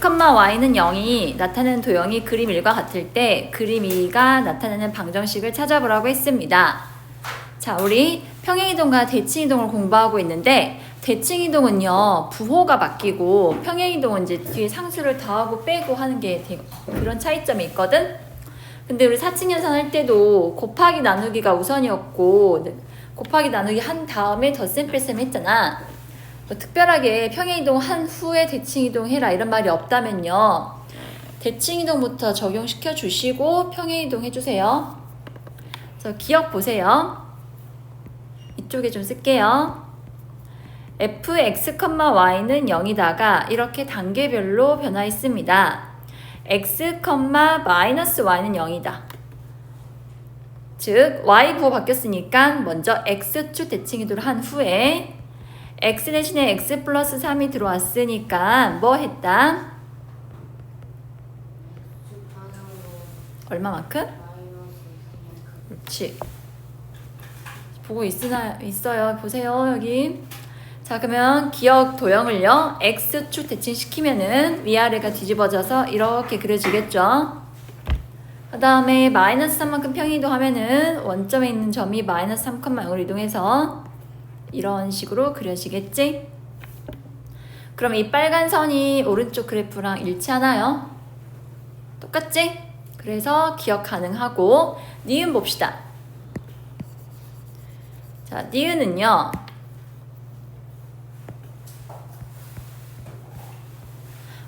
y는 0이 나타내는 도형이 그림 1과 같을 때 그림 2가 나타내는 방정식을 찾아보라고 했습니다. 자, 우리 평행이동과 대칭이동을 공부하고 있는데 대칭이동은요 부호가 바뀌고 평행이동은 이제 뒤에 상수를 더하고 빼고 하는 게 그런 차이점이 있거든. 근데 우리 사칙연산 할 때도 곱하기 나누기가 우선이었고 곱하기 나누기 한 다음에 덧셈 뺄셈 했잖아. 뭐 특별하게 평행이동 한 후에 대칭이동 해라 이런 말이 없다면요 대칭이동부터 적용시켜 주시고 평행이동 해주세요. 그래서 기억 보세요. 이쪽에 좀 쓸게요. fx, y는 0이다가 이렇게 단계별로 변화했습니다. x, y는 0이다. 즉 y 부호 바뀌었으니까 먼저 x축 대칭이동을 한 후에 x 대신에 x 플러스 3이 들어왔으니까 뭐 했다? 얼마만큼? 그렇지. 보고 있어요. 보세요 여기. 자, 그러면 기억 도형을요 x축 대칭시키면은 위아래가 뒤집어져서 이렇게 그려지겠죠. 그 다음에 마이너스 3만큼 평행이동 하면은 원점에 있는 점이 마이너스 3,0로 이동해서 이런 식으로 그려지겠지? 그럼 이 빨간 선이 오른쪽 그래프랑 일치하나요? 똑같지? 그래서 기억 가능하고 니은 봅시다. 자, 니은은요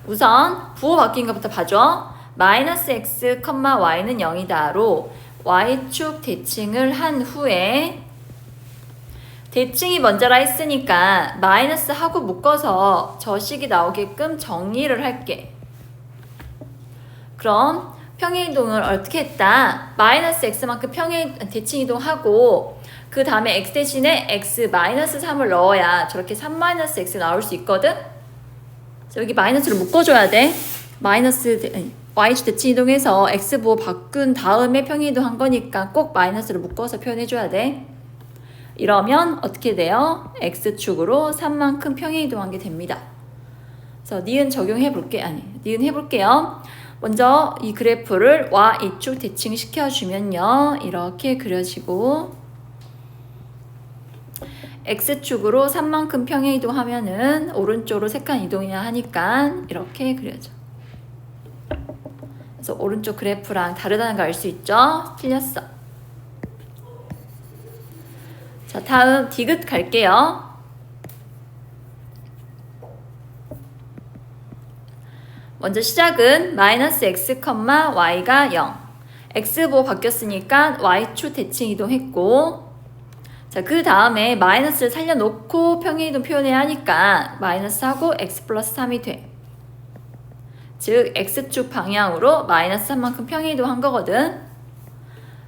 우선 부호 바뀐 것부터 봐줘. 마이너스 x, y는 0이다로 y축 대칭을 한 후에 대칭이 먼저라 했으니까 마이너스 하고 묶어서 저 식이 나오게끔 정리를 할게. 그럼 평행이동을 어떻게 했다? 마이너스 x만큼 대칭이동하고 그 다음에 x 대신에 x 마이너스 3을 넣어야 저렇게 3 마이너스 x 나올 수 있거든? 여기 마이너스를 묶어줘야 돼. y축 대칭이동해서 x 부호 바꾼 다음에 평행이동 한 거니까 꼭 마이너스를 묶어서 표현해줘야 돼. 이러면 어떻게 돼요? x축으로 3만큼 평행이동한 게 됩니다. 그래서 니은 니은 해볼게요. 먼저 이 그래프를 y축 대칭 시켜주면요 이렇게 그려지고 x축으로 3만큼 평행이동 하면은 오른쪽으로 3칸 이동해야 하니까 이렇게 그려져. 그래서 오른쪽 그래프랑 다르다는 거 알 수 있죠? 틀렸어. 자, 다음 디귿 갈게요. 먼저 시작은 마이너스 x, y가 0. x부호 바뀌었으니까 y축 대칭 이동했고 자, 그 다음에 마이너스를 살려놓고 평행이동 표현해야 하니까 마이너스하고 x 플러스 3이 돼. 즉 x축 방향으로 마이너스 3만큼 평행이동 한 거거든.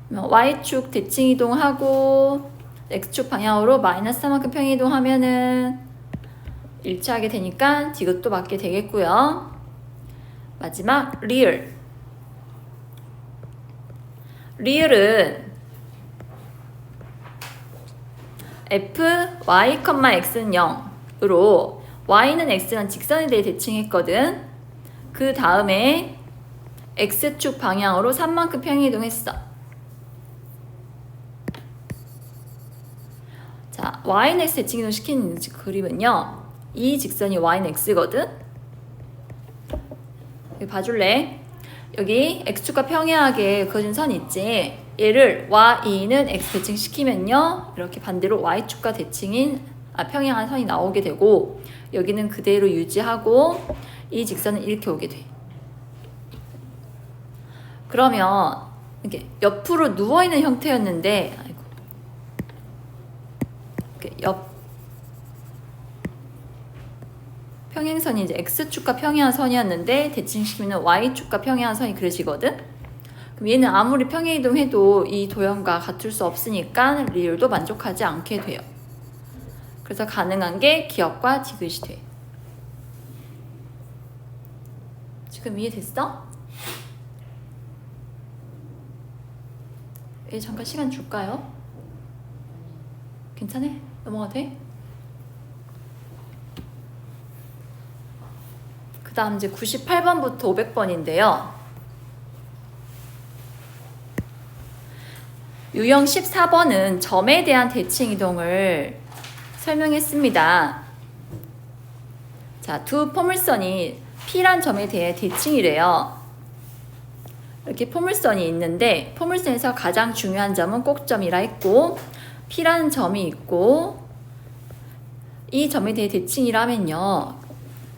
y축 대칭 이동하고 x축 방향으로 마이너스 3만큼 평행이동 하면은 일치하게 되니까 디귿도 맞게 되겠고요. 마지막 리을. 리을은 f, y, x는 0으로 y는 x랑 직선에 대해 대칭했거든. 그 다음에 x축 방향으로 3만큼 평행이동했어. 자, y는 x 대칭이동 시키는 그림은요 이 직선이 y는 x거든. 여기 봐줄래? 여기 x축과 평행하게 그어진 선 있지? 얘를 y는 x 대칭 시키면요 이렇게 반대로 y축과 평행한 선이 나오게 되고 여기는 그대로 유지하고 이 직선은 이렇게 오게 돼. 그러면 이렇게 옆으로 누워있는 형태였는데 이렇게 평행선이 이제 x축과 평행한 선이었는데 대칭시키면 y축과 평행한 선이 그려지거든. 그럼 얘는 아무리 평행이동해도 이 도형과 같을 수 없으니까 리을도 만족하지 않게 돼요. 그래서 가능한 게 기억과 디귿이 돼. 지금 이해됐어? 잠깐 시간 줄까요? 괜찮아? 넘어가도 돼? 그 다음 이제 98번부터 500번인데요. 유형 14번은 점에 대한 대칭 이동을 설명했습니다. 자, 두 포물선이 P란 점에 대해 대칭이래요. 이렇게 포물선이 있는데 포물선에서 가장 중요한 점은 꼭점이라 했고 P라는 점이 있고 이 점에 대해 대칭이라면요.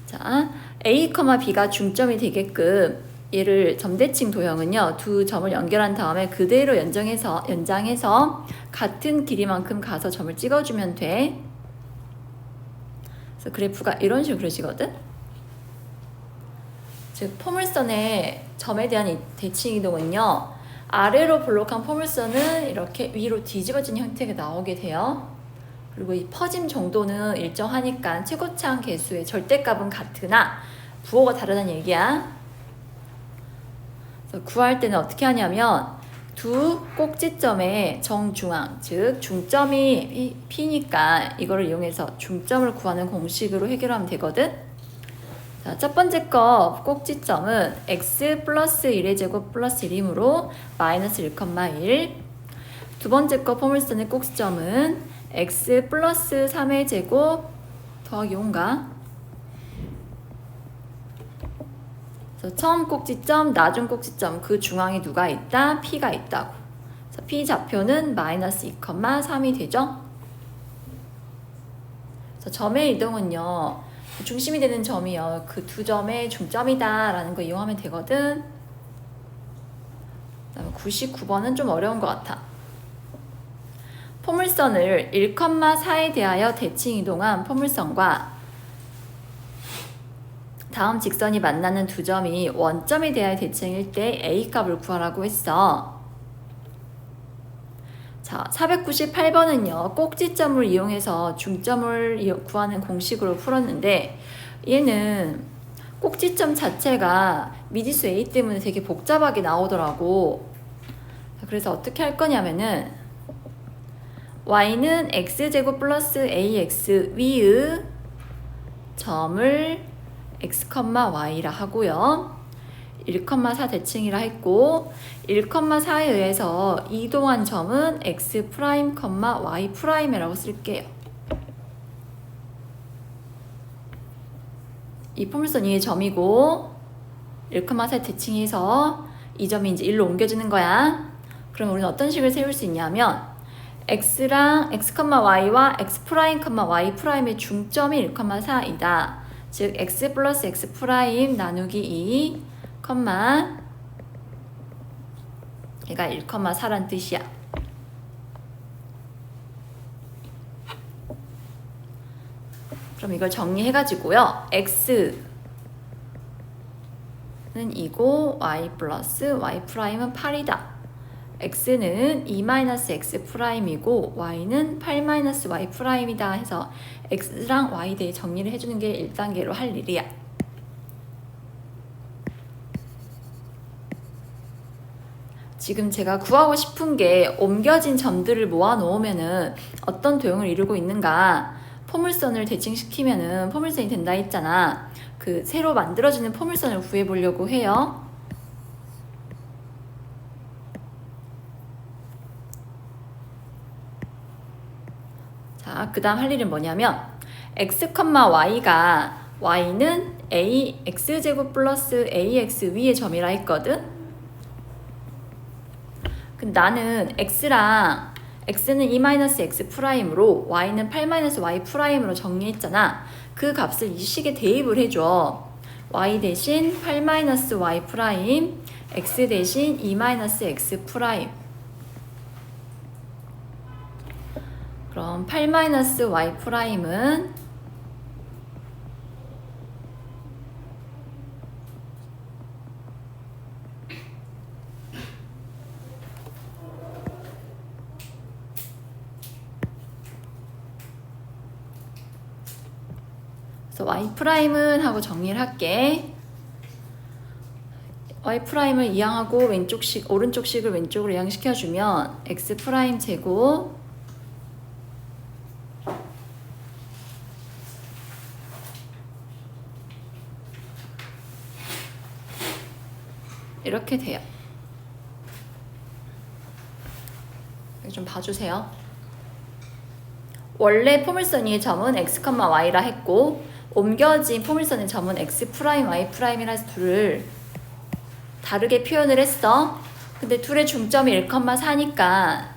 자, A, B가 중점이 되게끔 얘를 점대칭 도형은요. 두 점을 연결한 다음에 그대로 연장해서 같은 길이만큼 가서 점을 찍어주면 돼. 그래서 그래프가 이런 식으로 그려지거든. 즉 포물선의 점에 대한 이 대칭 이동은요. 아래로 볼록한 포물선은 이렇게 위로 뒤집어진 형태가 나오게 돼요. 그리고 이 퍼짐 정도는 일정하니까 최고차항 계수의 절대값은 같으나 부호가 다르다는 얘기야. 그래서 구할 때는 어떻게 하냐면 두 꼭지점의 정중앙, 즉 중점이 P니까 이거를 이용해서 중점을 구하는 공식으로 해결하면 되거든. 자, 첫 번째 거 꼭지점은 x 플러스 1의 제곱 플러스 1이므로 마이너스 1,1. 두 번째 거 포물선의 꼭지점은 x 플러스 3의 제곱 더하기 5인가? 그래서 처음 꼭지점, 나중 꼭지점 그 중앙에 누가 있다? P가 있다고. 그래서 P 좌표는 마이너스 2,3이 되죠. 그래서 점의 이동은요. 중심이 되는 점이요. 그 두 점의 중점이다 라는 거 이용하면 되거든. 그다음에 99번은 좀 어려운 것 같아. 포물선을 1,4에 대하여 대칭 이동한 포물선과 다음 직선이 만나는 두 점이 원점에 대하여 대칭일 때 A값을 구하라고 했어. 자, 498번은요. 꼭지점을 이용해서 중점을 구하는 공식으로 풀었는데 얘는 꼭지점 자체가 미지수 A 때문에 되게 복잡하게 나오더라고. 그래서 어떻게 할 거냐면은 y는 x제곱 플러스 ax 위의 점을 x, y라 하고요. 1,4 대칭이라 했고 1,4에 의해서 이동한 점은 x 프라임, y 프라임이라고 쓸게요. 이 포물선 위의 점이고 1,4 대칭해서 이 점이 이제 1로 옮겨지는 거야. 그럼 우리는 어떤 식을 세울 수 있냐면 x랑 x, y와 x 프라임, y 프라임의 중점이 1,4이다. 즉 x 플러스 x 프라임 나누기 2, 얘가 1,4란 뜻이야. 그럼 이걸 정리해가지고요. x는 2고 y 플러스 y 프라임은 8이다. x는 2-x 프라임이고 y는 8-y 프라임이다 해서 x랑 y 대해 정리를 해주는 게 1단계로 할 일이야. 지금 제가 구하고 싶은 게 옮겨진 점들을 모아 놓으면은 어떤 도형을 이루고 있는가, 포물선을 대칭시키면은 포물선이 된다 했잖아. 그 새로 만들어지는 포물선을 구해 보려고 해요. 자, 그 다음 할 일은 뭐냐면 x, y가 y는 x제곱 플러스 ax 위의 점이라 했거든. 근데 나는 x는 2-x 프라임으로 y는 8-y 프라임으로 정리했잖아. 그 값을 이 식에 대입을 해줘. y 대신 8-y 프라임, x 대신 2-x 프라임. 그럼 8-y 프라임은 그래서 y 프라임은 하고 정리를 할게. y 프라임을 이항하고 오른쪽 식을 왼쪽으로 이항시켜주면 x 프라임 제곱 이렇게 돼요. 여기 좀 봐주세요. 원래 포물선 위의 점은 x, y라 했고 옮겨진 포물선의 점은 x 프라임, y 프라임이라 해서 둘을 다르게 표현을 했어. 근데 둘의 중점이 1,4니까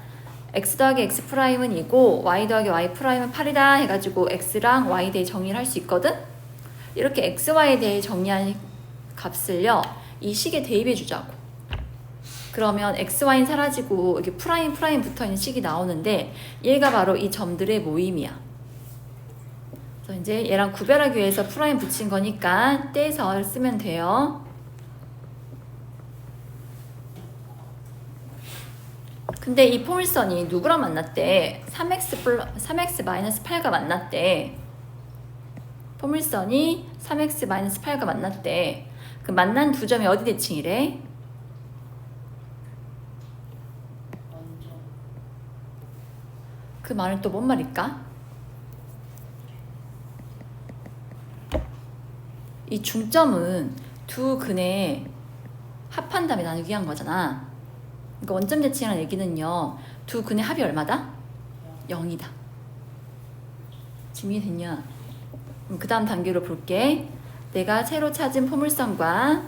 x 더하기 x 프라임은 2고 y 더하기 y 프라임은 8이다 해가지고 x랑 y에 대해 정리를 할 수 있거든? 이렇게 x, y에 대해 정리한 값을요 이 식에 대입해 주자고. 그러면 x, y는 사라지고 이게 프라임 붙어있는 식이 나오는데 얘가 바로 이 점들의 모임이야. 그래서 이제 얘랑 구별하기 위해서 프라임 붙인 거니까 떼서 쓰면 돼요. 근데 이 포물선이 누구랑 만났대? 3x-8가 만났대. 포물선이 3x-8과 만났대. 그 만난 두 점이 어디 대칭이래? 그 말은 또 뭔 말일까? 이 중점은 두 근의 합한 다음에 나누기 한 거잖아. 그러니까 원점 대칭이라는 얘기는요. 두 근의 합이 얼마다? 0이다. 지금 이해됐냐? 그 다음 단계로 볼게. 내가 새로 찾은 포물선과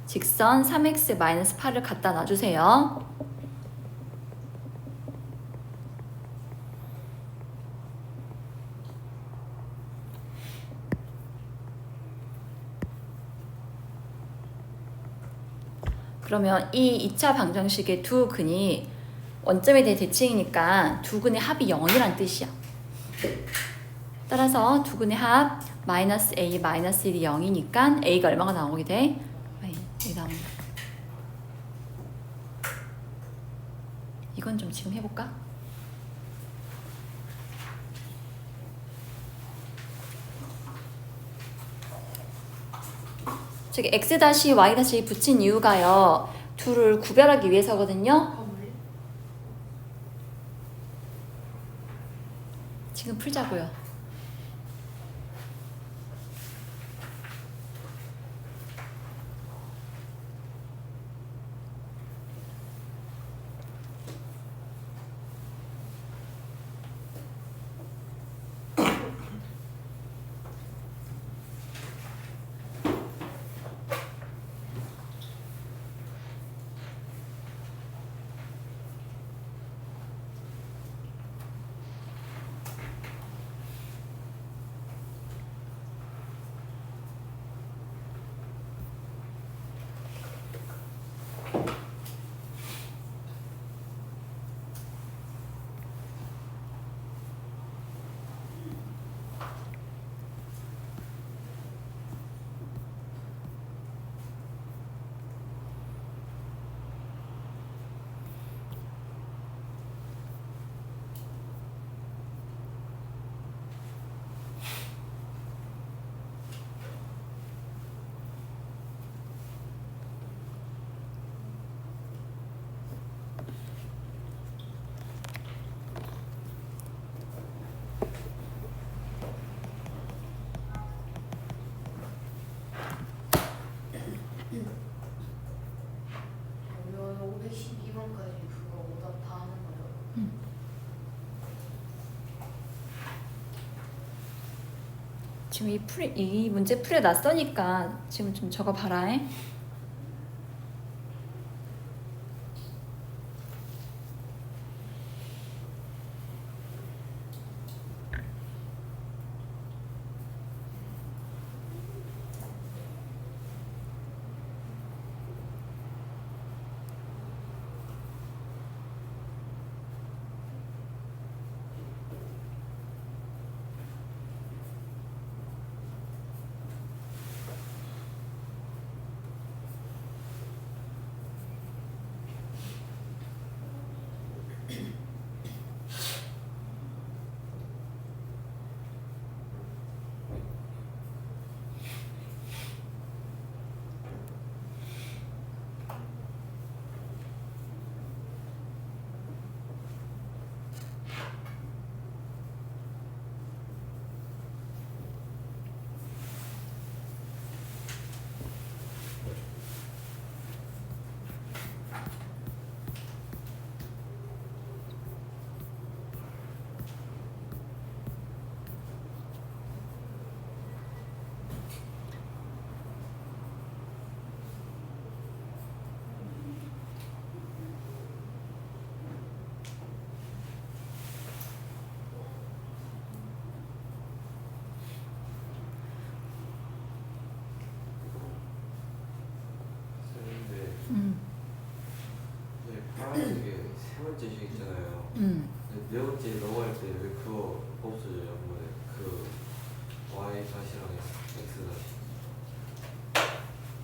직선 3x-8을 갖다 놔주세요. 그러면 이 2차 방정식의 두 근이 원점에 대해 대칭이니까 두 근의 합이 0이란 뜻이야. 따라서 두 근의 합 마이너스 a 마이너스 1이 0이니까 a가 얼마가 나오게 돼? a 나온다. 이건 좀 지금 해볼까? 저기 x-y- 붙인 이유가요. 둘을 구별하기 위해서거든요. 지금 풀자고요. 지금 이 문제 풀에 낯서니까 지금 좀 적어봐라.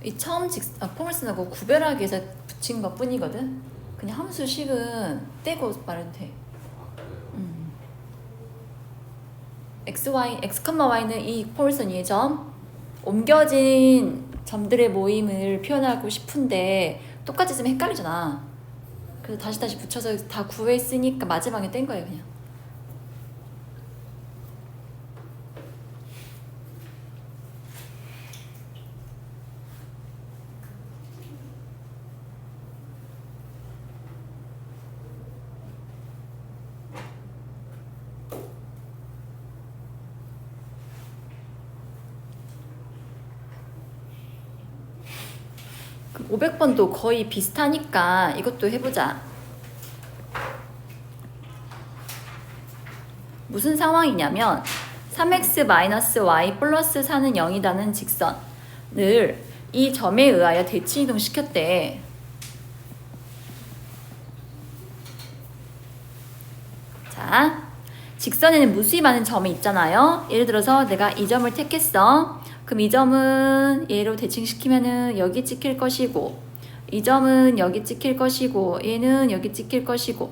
이 처음 폼을 쓰는 거 구별하기 위해서 붙인 것 뿐이거든. 그냥 함수식은 떼고 말해도 돼. x, y는 이 폼을 쓴 이의 점, 옮겨진 점들의 모임을 표현하고 싶은데 똑같이 쓰면 헷갈리잖아. 그래서 다시 붙여서 다 구했으니까 마지막에 뗀 거예요, 그냥. 그럼 500번도 거의 비슷하니까 이것도 해보자. 무슨 상황이냐면 3x-y 플러스 4는 0이라는 직선을 이 점에 의하여 대칭 이동시켰대. 자, 직선에는 무수히 많은 점이 있잖아요. 예를 들어서 내가 이 점을 택했어. 그럼 이 점은 얘로 대칭시키면은 여기 찍힐 것이고, 이 점은 여기 찍힐 것이고, 얘는 여기 찍힐 것이고.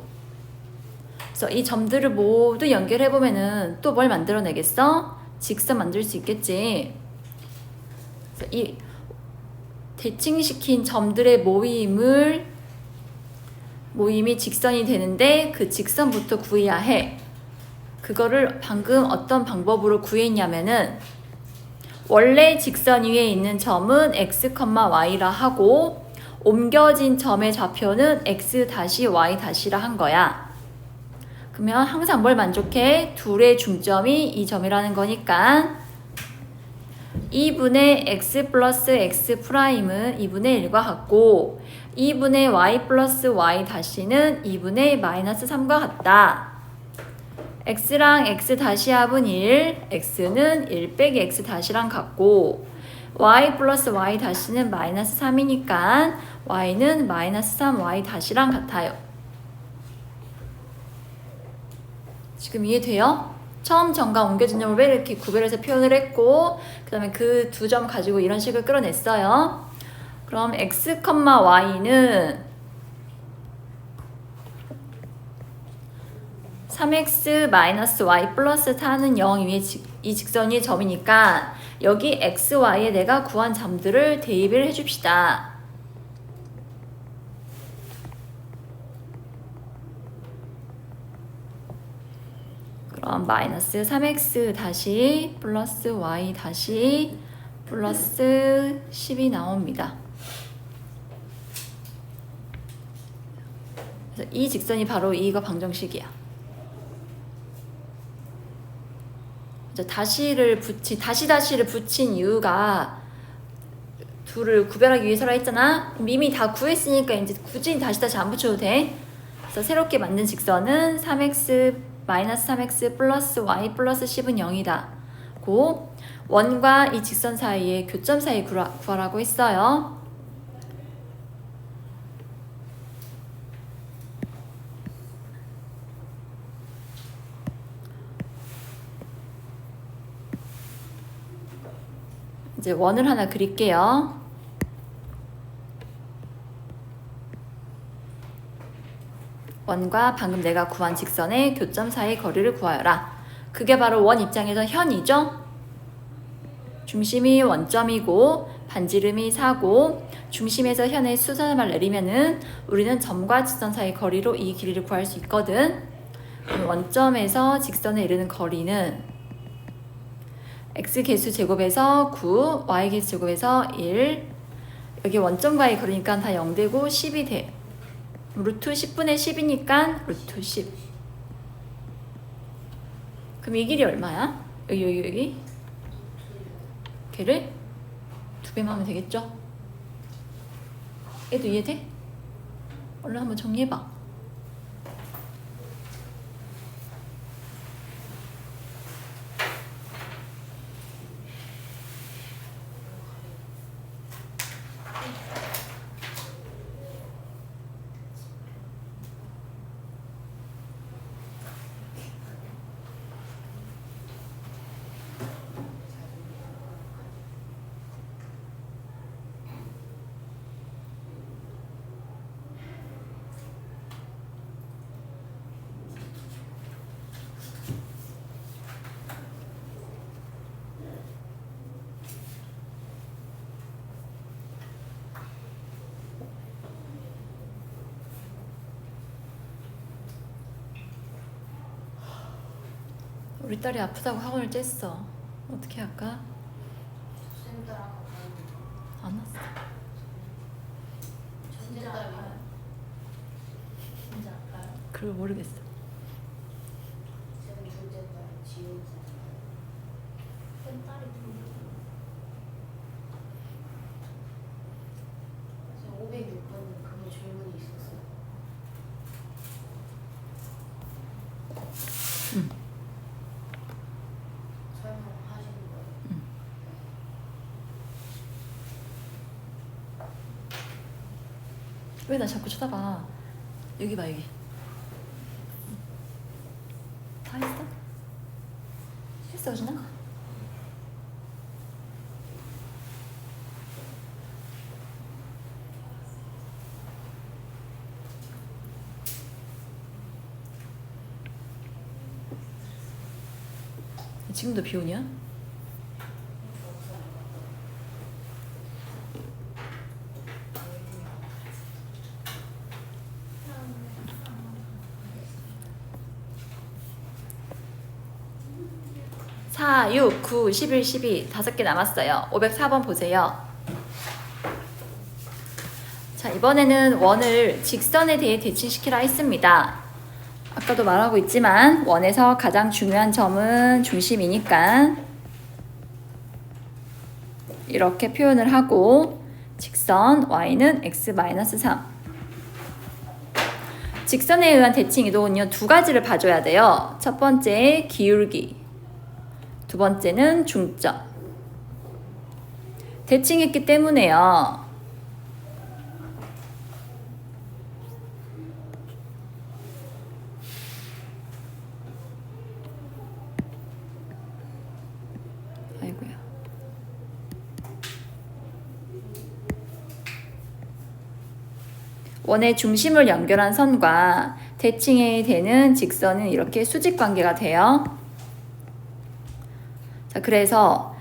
그래서 이 점들을 모두 연결해보면은 또 뭘 만들어내겠어? 직선 만들 수 있겠지. 그래서 이 대칭시킨 점들의 모임이 직선이 되는데 그 직선부터 구해야 해. 그거를 방금 어떤 방법으로 구했냐면은 원래 직선 위에 있는 점은 x, y라 하고 옮겨진 점의 좌표는 x-y-라 한 거야. 그러면 항상 뭘 만족해? 둘의 중점이 이 점이라는 거니까 2분의 x 플러스 x 프라임은 2분의 1과 같고 2분의 y 플러스 y 다시는 2분의 마이너스 3과 같다. x랑 x 다시 합은 1, x는 1 빼기 x 다시랑 같고 y 플러스 y 다시는 마이너스 3이니까 y는 마이너스 3y 다시랑 같아요. 지금 이해돼요? 처음 점과 옮겨진 점을 왜 이렇게 구별해서 표현을 했고 그 다음에 그 두 점 가지고 이런 식을 끌어냈어요. 그럼 x, y는 3x-y 플러스 4는 0 위에 이 직선 위의 점이니까 여기 x, y에 내가 구한 점들을 대입을 해줍시다. 그럼 마이너스 3x 다시 플러스 y 다시 플러스 10이 나옵니다. 그래서 이 직선이 바로 이거 방정식이야. 다시를 붙인 이유가 둘을 구별하기 위해서라 했잖아. 이미 다 구했으니까 이제 굳이 다시 안 붙여도 돼. 그래서 새롭게 만든 직선은 3x 마이너스 3x 플러스 y 플러스 10은 0이다. 고 원과 이 직선 사이의 교점 사이 구하라고 했어요. 이제 원을 하나 그릴게요. 원과 방금 내가 구한 직선의 교점 사이 거리를 구하여라. 그게 바로 원 입장에서 현이죠. 중심이 원점이고 반지름이 4고 중심에서 현의 수선을 내리면은 우리는 점과 직선 사이 거리로 이 길이를 구할 수 있거든. 원점에서 직선에 이르는 거리는 x 개수 제곱에서 9, y 개수 제곱에서 1. 여기 원점과의 거리니까 다 0되고 10이 돼. 루트 10분의 10이니까 루트 10. 그럼 이 길이 얼마야? 여기. 걔를 2배만 하면 되겠죠? 얘도 이해돼? 얼른 한번 정리해봐. 우리 딸이 아프다고 학원을 쬐어. 어떻게 할까? 쌤 따라가. 안 왔어. 진짜 아파요. 진짜 아파요. 그걸 모르겠어. 쌤 둘째 딸 지우. 쌤 딸이 둘이고. 쌤 506번 그거 질문이 있었어요. 응. 설명하시는 거예요. 왜 나 자꾸 쳐다봐? 여기 봐, 여기. 다 했어? 했어, 유진아? 지금도 비 오냐? 사, 6, 9, 11, 12 5개 남았어요. 504번 보세요. 자, 이번에는 원을 직선에 대해 대칭시키라 했습니다. 아까도 말하고 있지만 원에서 가장 중요한 점은 중심이니까 이렇게 표현을 하고 직선 y는 x-3 직선에 의한 대칭 이동은요 두 가지를 봐줘야 돼요. 첫 번째 기울기, 두 번째는 중점. 대칭했기 때문에요. 아이고야. 원의 중심을 연결한 선과 대칭이 되는 직선은 이렇게 수직 관계가 돼요. 자, 그래서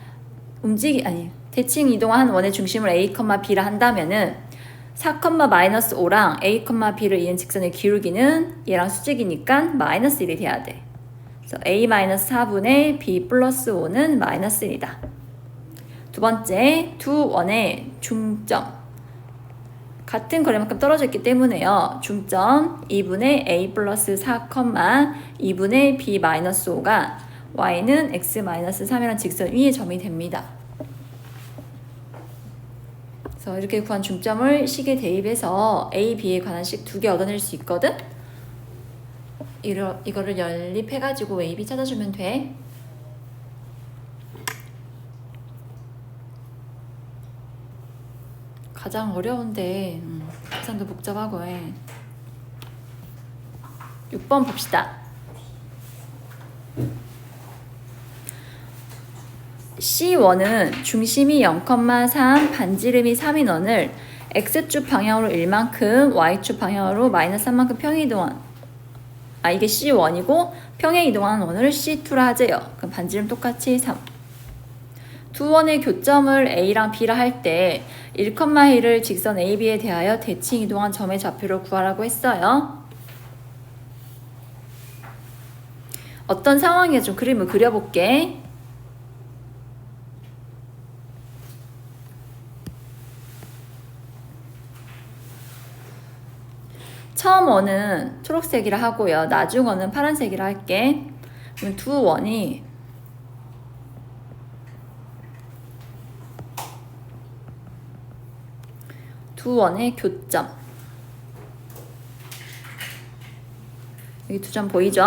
대칭 이동한 원의 중심을 a, b라 한다면은 4,-5랑 a, b를 이은 직선의 기울기는 얘랑 수직이니까 -1이 돼야 돼. 그래서 a-4분의 b 플러스 5는 -1이다. 두 번째, 두 원의 중점. 같은 거리만큼 떨어져 있기 때문에요. 중점 2분의 a 플러스 4, 2분의 b 마이너스 5가 y는 x-3이라는 직선 위의 점이 됩니다. 그래서 이렇게 구한 중점을 식에 대입해서 a, b에 관한 식 두 개 얻어낼 수 있거든? 이거를 연립해가지고 a, b 찾아주면 돼. 가장 어려운데 계산도 복잡하고 해. 6번 봅시다. C1은 중심이 0,3, 반지름이 3인 원을 X축 방향으로 1만큼, Y축 방향으로 -3만큼 평행이동한 이게 C1이고 평행이동하는 원을 C2라 하재요. 그럼 반지름 똑같이 3. 두 원의 교점을 A랑 B라 할 때 1,1을 직선 AB에 대하여 대칭 이동한 점의 좌표를 구하라고 했어요. 어떤 상황에 좀 그림을 그려볼게. 처음 원은 초록색이라 하고요. 나중 원은 파란색이라 할게. 그럼 두 원이 두 원의 교점. 여기 두 점 보이죠?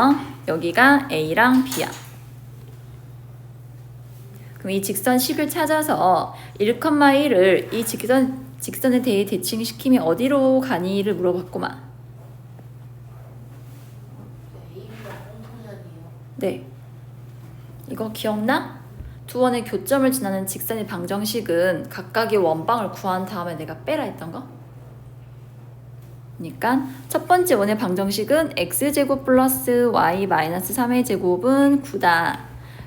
여기가 A랑 B야. 그럼 이 직선식을 찾아서 1,1을 이 직선에 대해 대칭시키면 어디로 가니를 물어봤구만. 네. 이거 기억나? 두 원의 교점을 지나는 직선의 방정식은 각각의 원방을 구한 다음에 내가 빼라 했던 거? 그러니까 첫 번째 원의 방정식은 x제곱 플러스 y 마이너스 3의 제곱은 9다.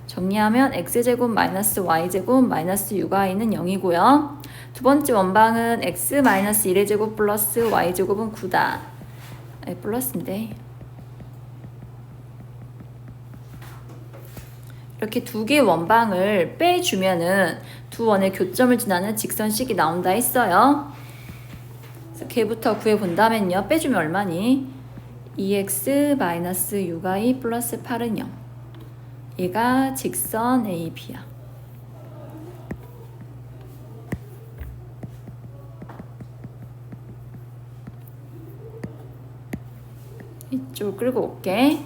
정리하면 x제곱 마이너스 y제곱 마이너스 6y는 0이고요. 두 번째 원방은 x 마이너스 1의 제곱 플러스 y제곱은 9다. 플러스인데 이렇게 두 개의 원방을 빼주면은 두 원의 교점을 지나는 직선식이 나온다 했어요. 그래서 걔부터 구해본다면요. 빼주면 얼마니? 2x-6y 플러스 8은 0. 얘가 직선 AB야. 이쪽 끌고 올게.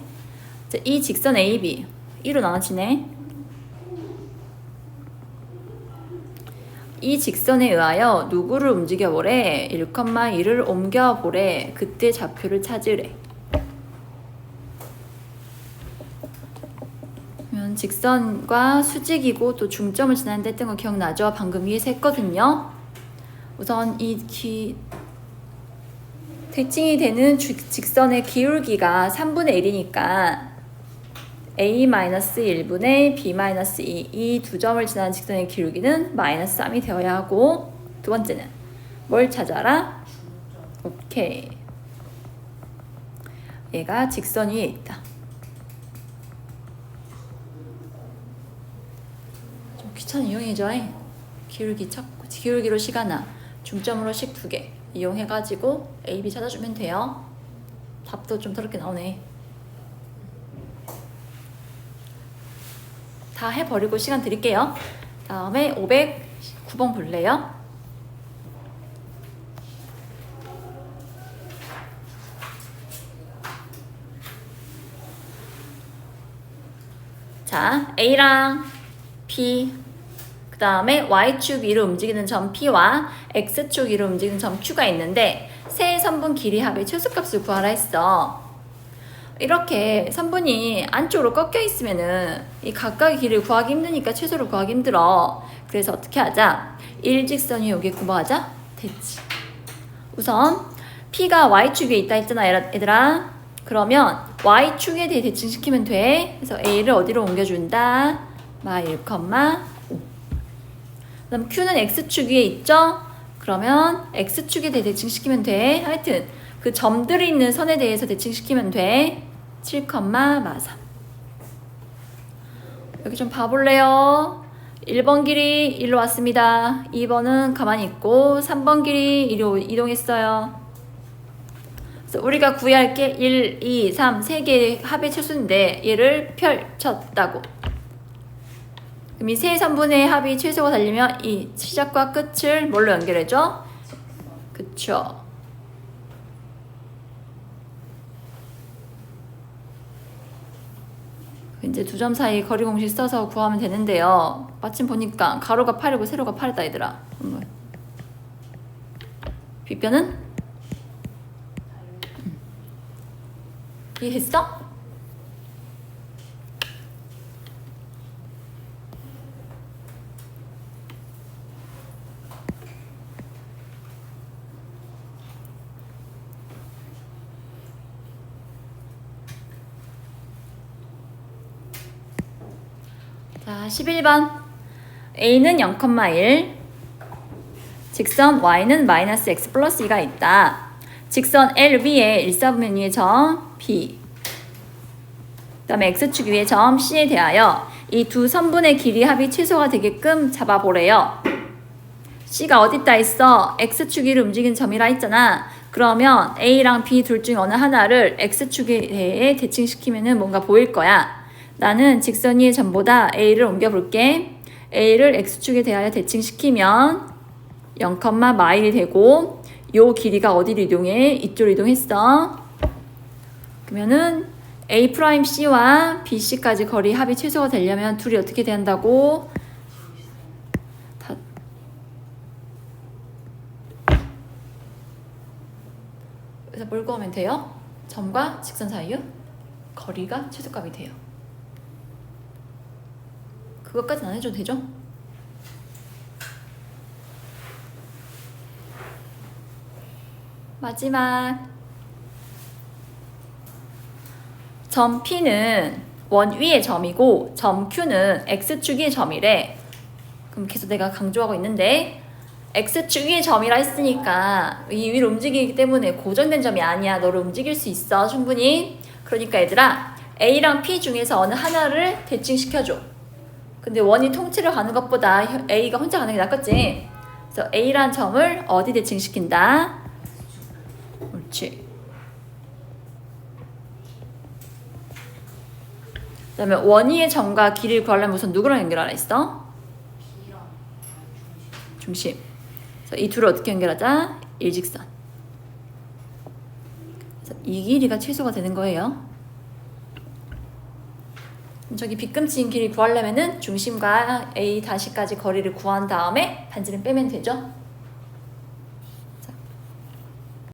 자, 이 직선 AB 1로 나눠지네. 이 직선에 의하여 누구를 움직여보래? 1,2를 옮겨보래. 그때 좌표를 찾으래. 그러면 직선과 수직이고 또 중점을 지나는데 했던 거 기억나죠? 방금 위에서 했거든요. 우선 대칭이 되는 직선의 기울기가 3분의 1이니까 a-1분의 b-2 이 두 점을 지나는 직선의 기울기는 -3이 되어야 하고, 두 번째는 뭘 찾아라? 오케이. 얘가 직선 위에 있다. 좀 귀찮은 이용이죠. 기울기 찾고 기울기로 시가나 중점으로 식 2개 이용해가지고 A, B 찾아주면 돼요. 답도 좀 더럽게 나오네. 다 해버리고 시간 드릴게요. 다음에 509번 볼래요? 자, A랑 P, 그 다음에 Y축 위로 움직이는 점 P와 X축 위로 움직이는 점 Q가 있는데 세 선분 길이 합의 최소값을 구하라 했어. 이렇게 선분이 안쪽으로 꺾여 있으면은 이 각각의 길을 구하기 힘드니까 최소를 구하기 힘들어. 그래서 어떻게 하자? 일직선이 여기 뭐 하자? 대칭. 우선 P가 Y축 위에 있다 했잖아, 얘들아. 그러면 Y축에 대해 대칭시키면 돼. 그래서 A를 어디로 옮겨준다? -1,5. 그 다음 Q는 X축 위에 있죠? 그러면 X축에 대해 대칭시키면 돼. 하여튼 그 점들이 있는 선에 대해서 대칭시키면 돼. 7,3. 여기 좀 봐볼래요? 1번 길이 일로 왔습니다. 2번은 가만히 있고 3번 길이 이리로 이동했어요. 그래서 우리가 구해야 할 게 1, 2, 3, 3개의 합의 최소인데 얘를 펼쳤다고. 그럼 이 세 선분의 합이 최소가 되려면 이 시작과 끝을 뭘로 연결해줘? 그쵸. 이제 두 점 사이 거리 공식 써서 구하면 되는데요. 마침 보니까 가로가 8이고 세로가 8이다 얘들아. 빗변은? 이해했어? 자, 11번. A는 0,1, 직선 Y는 -x 플러스 2가 있다. 직선 L 위에 1사분면 위의 점 B, 그 다음에 X축 위의 점 C에 대하여 이 두 선분의 길이 합이 최소가 되게끔 잡아보래요. C가 어딨다 있어? X축 위를 움직이는 점이라 했잖아. 그러면 A랑 B 둘 중 어느 하나를 X축에 대해 대칭시키면 뭔가 보일 거야. 나는 직선 위의 점보다 A를 옮겨볼게. A를 X축에 대하여 대칭시키면 0,마일이 되고 요 길이가 어디로 이동해? 이쪽으로 이동했어. 그러면은 A'C와 BC까지 거리 합이 최소가 되려면 둘이 어떻게 돼야 한다고? 그래서 뭘 구하면 돼요? 점과 직선 사이요? 거리가 최소값이 돼요. 그것까지는 안 해줘도 되죠? 마지막 점 P는 원 위의 점이고 점 Q는 X축 위의 점이래. 그럼 계속 내가 강조하고 있는데 X축 위의 점이라 했으니까 이 위로 움직이기 때문에 고정된 점이 아니야. 너를 움직일 수 있어 충분히. 그러니까 얘들아 A랑 P 중에서 어느 하나를 대칭시켜줘. 근데 원이 통째로 가는 것보다 A가 혼자 가는 게 낫겠지? 그래서 A란 점을 어디 대칭시킨다? 옳지. 그 다음에 원위의 점과 길이를 구하려면 우선 누구랑 연결하라 했어? B랑 중심. 그래서 이 둘을 어떻게 연결하자? 일직선. 그래서 이 길이가 최소가 되는 거예요. 그럼 저기 빗금치인 길이 구하려면은 중심과 A 다시까지 거리를 구한 다음에 반지름 빼면 되죠?